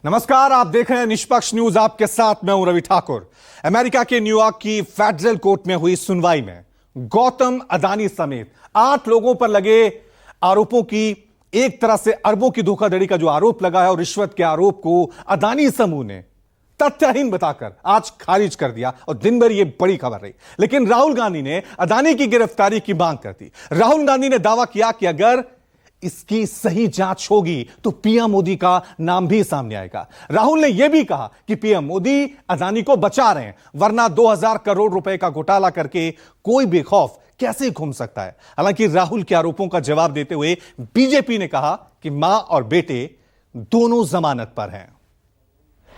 नमस्कार, आप देख रहे हैं निष्पक्ष न्यूज। आपके साथ मैं हूं रवि ठाकुर। अमेरिका के न्यूयॉर्क की फेडरल कोर्ट में हुई सुनवाई में गौतम अदानी समेत 8 लोगों पर लगे आरोपों की, एक तरह से अरबों की धोखाधड़ी का जो आरोप लगा है और रिश्वत के आरोप को अदानी समूह ने तथ्यहीन बताकर आज खारिज कर दिया और दिन भर यह बड़ी खबर रही। लेकिन राहुल गांधी ने अदानी की गिरफ्तारी की मांग कर दी। राहुल गांधी ने दावा किया कि अगर इसकी सही जांच होगी तो पीएम मोदी का नाम भी सामने आएगा। राहुल ने यह भी कहा कि पीएम मोदी अदानी को बचा रहे हैं, वरना 2000 करोड़ रुपए का घोटाला करके कोई बेखौफ कैसे घूम सकता है। हालांकि राहुल के आरोपों का जवाब देते हुए बीजेपी ने कहा कि मां और बेटे दोनों जमानत पर हैं।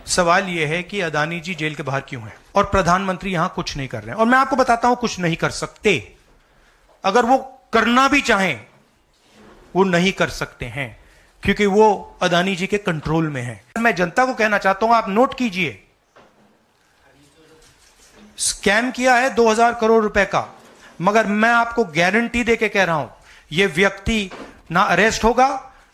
सवाल यह है कि अदानी जी जेल के बाहर क्यों हैं और प्रधानमंत्री यहां कुछ नहीं कर रहे हैं। और मैं आपको बताता हूं, कुछ नहीं कर सकते। अगर वो करना भी चाहें वो नहीं कर सकते हैं, क्योंकि वो अदानी जी के कंट्रोल में है। मैं जनता को कहना चाहता हूं, आप नोट कीजिए, स्कैम किया है 2000 करोड़ रुपए का, मगर मैं आपको गारंटी देके कह रहा हूं, यह व्यक्ति ना अरेस्ट होगा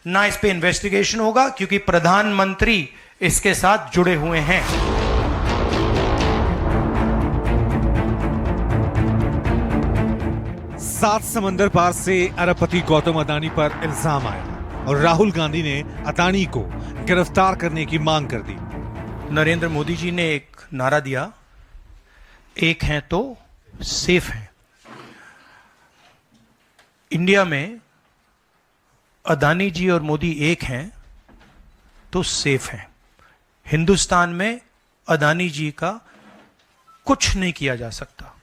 ना इस पे इन्वेस्टिगेशन होगा, क्योंकि प्रधानमंत्री इसके साथ जुड़े हुए हैं। सात समंदर पार से अरबपति गौतम अदानी पर इल्जाम आया और राहुल गांधी ने अदानी को गिरफ्तार करने की मांग कर दी। नरेंद्र मोदी जी ने एक नारा दिया, एक हैं तो सेफ हैं। इंडिया में अदानी जी और मोदी एक हैं तो सेफ हैं। हिंदुस्तान में अदानी जी का कुछ नहीं किया जा सकता।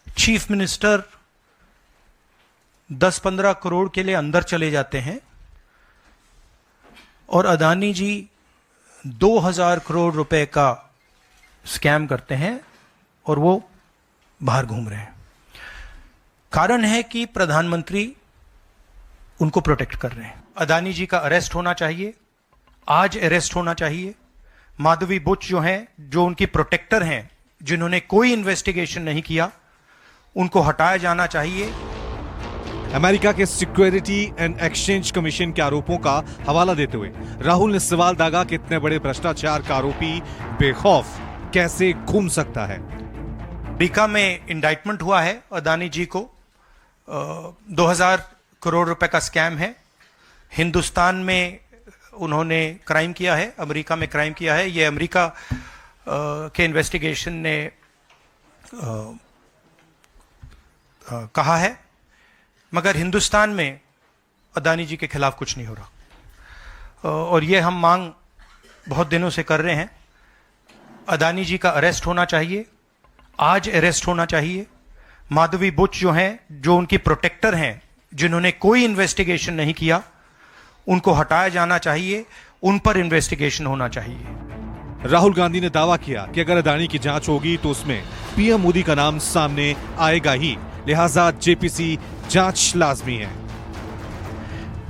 चीफ मिनिस्टर 10-15 करोड़ के लिए अंदर चले जाते हैं और अदानी जी 2000 करोड़ रुपए का स्कैम करते हैं और वो बाहर घूम रहे हैं। कारण है कि प्रधानमंत्री उनको प्रोटेक्ट कर रहे हैं। अदानी जी का अरेस्ट होना चाहिए, आज अरेस्ट होना चाहिए। माधवी बुच जो हैं, जो उनकी प्रोटेक्टर हैं, जिन्होंने कोई इन्वेस्टिगेशन नहीं किया, उनको हटाया जाना चाहिए। अमेरिका के सिक्योरिटी एंड एक्सचेंज कमीशन के आरोपों का हवाला देते हुए राहुल ने सवाल दागा कि इतने बड़े भ्रष्टाचार का आरोपी बेखौफ कैसे घूम सकता है। अमेरिका में इंडाइटमेंट हुआ है अदानी जी को, 2000 करोड़ रुपए का स्कैम है। हिंदुस्तान में उन्होंने क्राइम किया है, अमेरिका में क्राइम किया है। ये अमेरिका के इन्वेस्टिगेशन ने कहा है, मगर हिंदुस्तान में अदानी जी के खिलाफ कुछ नहीं हो रहा। और ये हम मांग बहुत दिनों से कर रहे हैं। अदानी जी का अरेस्ट होना चाहिए, आज अरेस्ट होना चाहिए। माधवी बुच जो हैं, जो उनकी प्रोटेक्टर हैं, जिन्होंने कोई इन्वेस्टिगेशन नहीं किया, उनको हटाया जाना चाहिए। उन पर इन्वेस्टिगेशन होना चाहिए। राहुल गांधी ने दावा किया कि अगर अदानी की जांच होगी तो उसमें पीएम मोदी का नाम सामने आएगा ही, लिहाजा जेपीसी जांच लाजमी है।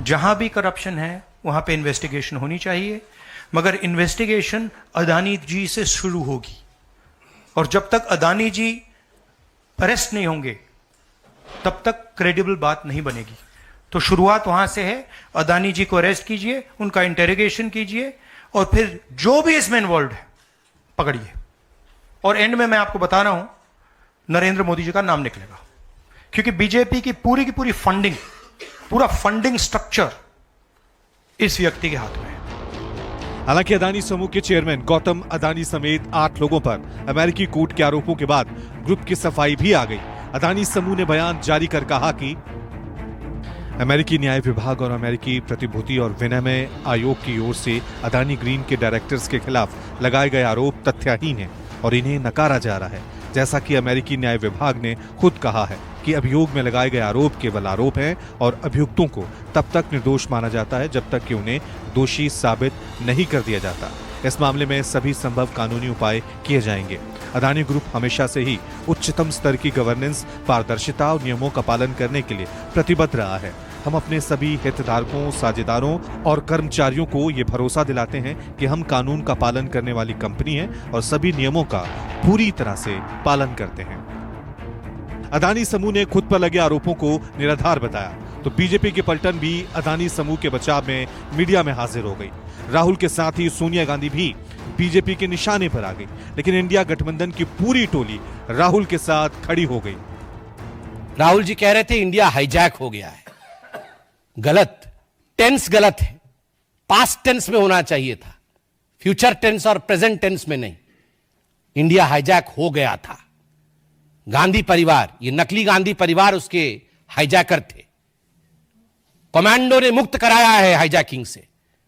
जहां भी करप्शन है वहां पे इन्वेस्टिगेशन होनी चाहिए, मगर इन्वेस्टिगेशन अदानी जी से शुरू होगी। और जब तक अदानी जी अरेस्ट नहीं होंगे तब तक क्रेडिबल बात नहीं बनेगी। तो शुरुआत वहां से है, अदानी जी को अरेस्ट कीजिए, उनका इंटेरोगेशन कीजिए और फिर जो भी इसमें इन्वॉल्व है पकड़िए। और एंड में मैं आपको बता रहा हूं, नरेंद्र मोदी जी का नाम निकलेगा, क्योंकि बीजेपी की पूरी फंडिंग, पूरा फंडिंग स्ट्रक्चर इस व्यक्ति के हाथ में है। हालांकि अदानी समूह के चेयरमैन गौतम अदानी समेत 8 लोगों पर अमेरिकी कोर्ट के आरोपों के बाद ग्रुप की सफाई भी आ गई। अदानी समूह ने बयान जारी कर कहा कि अमेरिकी न्याय विभाग और अमेरिकी प्रतिभूति और विनिमय आयोग की ओर से अदानी ग्रीन के डायरेक्टर्स के खिलाफ लगाए गए आरोप तथ्यहीन हैं और इन्हें नकारा जा रहा है। जैसा कि अमेरिकी न्याय विभाग ने खुद कहा है कि अभियोग में लगाए गए आरोप केवल आरोप हैं और अभियुक्तों को तब तक निर्दोष माना जाता है जब तक कि उन्हें दोषी साबित नहीं कर दिया जाता। इस मामले में सभी संभव कानूनी उपाय किए जाएंगे। अदानी ग्रुप हमेशा से ही उच्चतम स्तर की गवर्नेंस, पारदर्शिता और नियमों का पालन करने के लिए प्रतिबद्ध रहा है। हम अपने सभी हितधारकों, साझेदारों और कर्मचारियों को ये भरोसा दिलाते हैं कि हम कानून का पालन करने वाली कंपनी हैं और सभी नियमों का पूरी तरह से पालन करते हैं। अदानी समूह ने खुद पर लगे आरोपों को निराधार बताया तो बीजेपी की पलटन भी अदानी समूह के बचाव में मीडिया में हाजिर हो गई। राहुल के साथ ही सोनिया गांधी भी बीजेपी के निशाने पर आ गई, लेकिन इंडिया गठबंधन की पूरी टोली राहुल के साथ खड़ी हो गई। राहुल जी कह रहे थे इंडिया हाईजैक हो गया है। गलत, टेंस गलत है। पास्ट टेंस में होना चाहिए था, फ्यूचर टेंस और प्रेजेंट टेंस में नहीं। इंडिया हाईजैक हो गया था। गांधी परिवार, ये नकली गांधी परिवार उसके हाईजैकर थे। कमांडो ने मुक्त कराया है हाईजैकिंग से।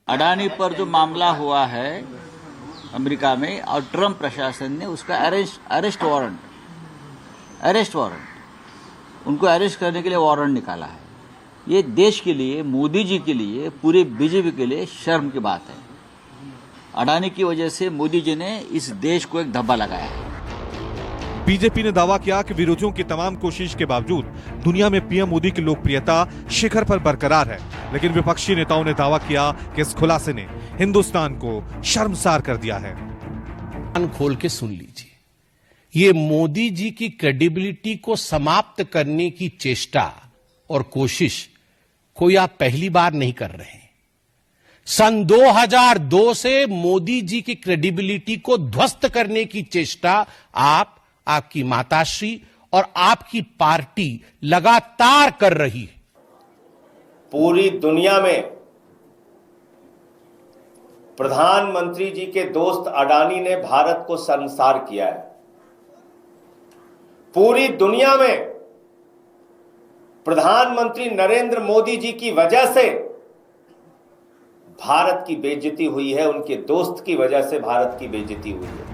अडानी पर जो मामला हुआ है अमेरिका में और ट्रंप प्रशासन ने उसका अरेस्ट वारंट उनको अरेस्ट करने के लिए वारंट निकाला है। ये देश के लिए, मोदी जी के लिए, पूरे बीजेपी के लिए शर्म की बात है। अडानी की वजह से मोदी जी ने इस देश को एक धब्बा लगाया है। बीजेपी ने दावा किया कि विरोधियों की तमाम कोशिश के बावजूद दुनिया में पीएम मोदी की लोकप्रियता शिखर पर बरकरार है, लेकिन विपक्षी नेताओं ने दावा किया कि इस खुलासे ने हिंदुस्तान को शर्मसार कर दिया है। कान खोल के सुन लीजिए, ये मोदी जी की क्रेडिबिलिटी को समाप्त करने की चेष्टा और कोशिश कोई आप पहली बार नहीं कर रहे हैं। सन 2002 से मोदी जी की क्रेडिबिलिटी को ध्वस्त करने की चेष्टा आपकी माताश्री और आपकी पार्टी लगातार कर रही है। पूरी दुनिया में प्रधानमंत्री जी के दोस्त अडानी ने भारत को शर्मसार किया है। पूरी दुनिया में प्रधानमंत्री नरेंद्र मोदी जी की वजह से भारत की बेइज्जती हुई है, उनके दोस्त की वजह से भारत की बेइज्जती हुई है।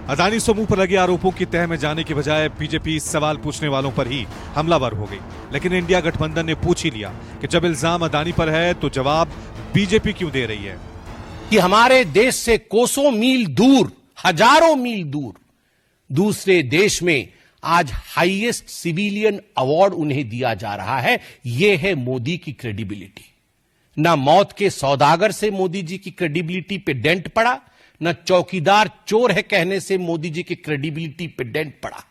अदानी समूह पर लगे आरोपों की तह में जाने के बजाय बीजेपी सवाल पूछने वालों पर ही हमलावर हो गई, लेकिन इंडिया गठबंधन ने पूछ ही लिया कि जब इल्जाम अदानी पर है तो जवाब बीजेपी क्यों दे रही है। कि हमारे देश से कोसों मील दूर, हजारों मील दूर दूसरे देश में आज हाईएस्ट सिविलियन अवार्ड उन्हें दिया जा रहा है। यह है मोदी की क्रेडिबिलिटी। न मौत के सौदागर से मोदी जी की क्रेडिबिलिटी पे डेंट पड़ा, न चौकीदार चोर है कहने से मोदी जी की क्रेडिबिलिटी पे डेंट पड़ा,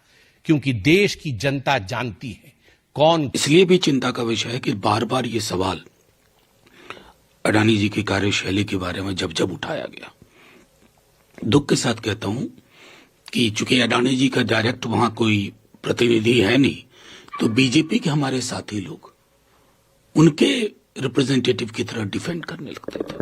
क्योंकि देश की जनता जानती है कौन। इसलिए भी चिंता का विषय है कि बार बार ये सवाल अडानी जी की कार्यशैली के बारे में जब जब उठाया गया। दुख के साथ कहता हूं कि चूंकि अडानी जी का डायरेक्ट वहां कोई प्रतिनिधि है नहीं, तो बीजेपी के हमारे साथी लोग उनके रिप्रेजेंटेटिव की तरह डिफेंड करने लगते थे।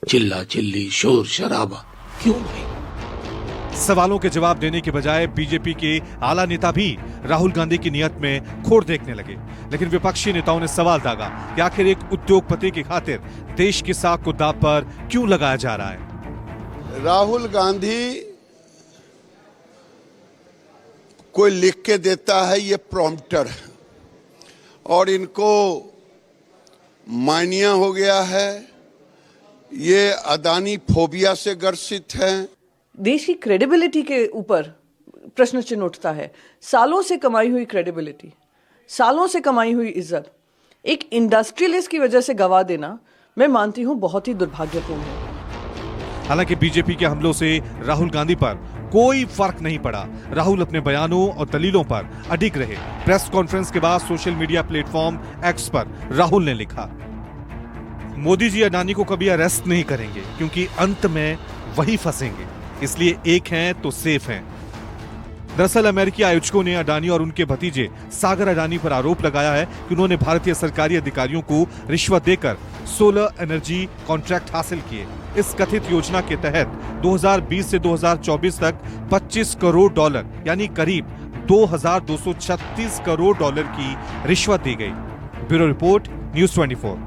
चिल्ला चिल्ली, शोर शराबा, क्यों भाई? सवालों के जवाब देने के बजाय बीजेपी के आला नेता भी राहुल गांधी की नियत में खोट देखने लगे, लेकिन विपक्षी नेताओं ने सवाल दागा कि आखिर एक उद्योगपति की खातिर देश की साख को दांव पर क्यों लगाया जा रहा है। राहुल गांधी कोई लिख के देता है, ये प्रॉम्प्टर है, और इनको मानिया हो गया है। ये अदानी फोबिया से ग्रसित है। देश की क्रेडिबिलिटी के ऊपर प्रश्न चिन्ह उठता है। सालों से कमाई हुई क्रेडिबिलिटी, सालों से कमाई हुई इज्जत एक इंडस्ट्रियलिस्ट की वजह से गवा देना, मैं मानती हूं बहुत ही दुर्भाग्यपूर्ण है। हालांकि बीजेपी के हमलों से राहुल गांधी पर कोई फर्क नहीं पड़ा। राहुल अपने बयानों और दलीलों पर अडिग रहे। प्रेस कॉन्फ्रेंस के बाद सोशल मीडिया प्लेटफॉर्म एक्स पर राहुल ने लिखा, मोदी जी अडानी को कभी अरेस्ट नहीं करेंगे क्योंकि अंत में वही फंसेंगे, इसलिए एक हैं तो सेफ हैं। दरअसल अमेरिकी आयोजकों ने अडानी और उनके भतीजे सागर अडानी पर आरोप लगाया है कि उन्होंने भारतीय सरकारी अधिकारियों को रिश्वत देकर सोलर एनर्जी कॉन्ट्रैक्ट हासिल किए। इस कथित योजना के तहत 2020 से 2024 तक $25 करोड़ यानी करीब 2236 करोड़ डॉलर की रिश्वत दी गई। Bureau report, news 24।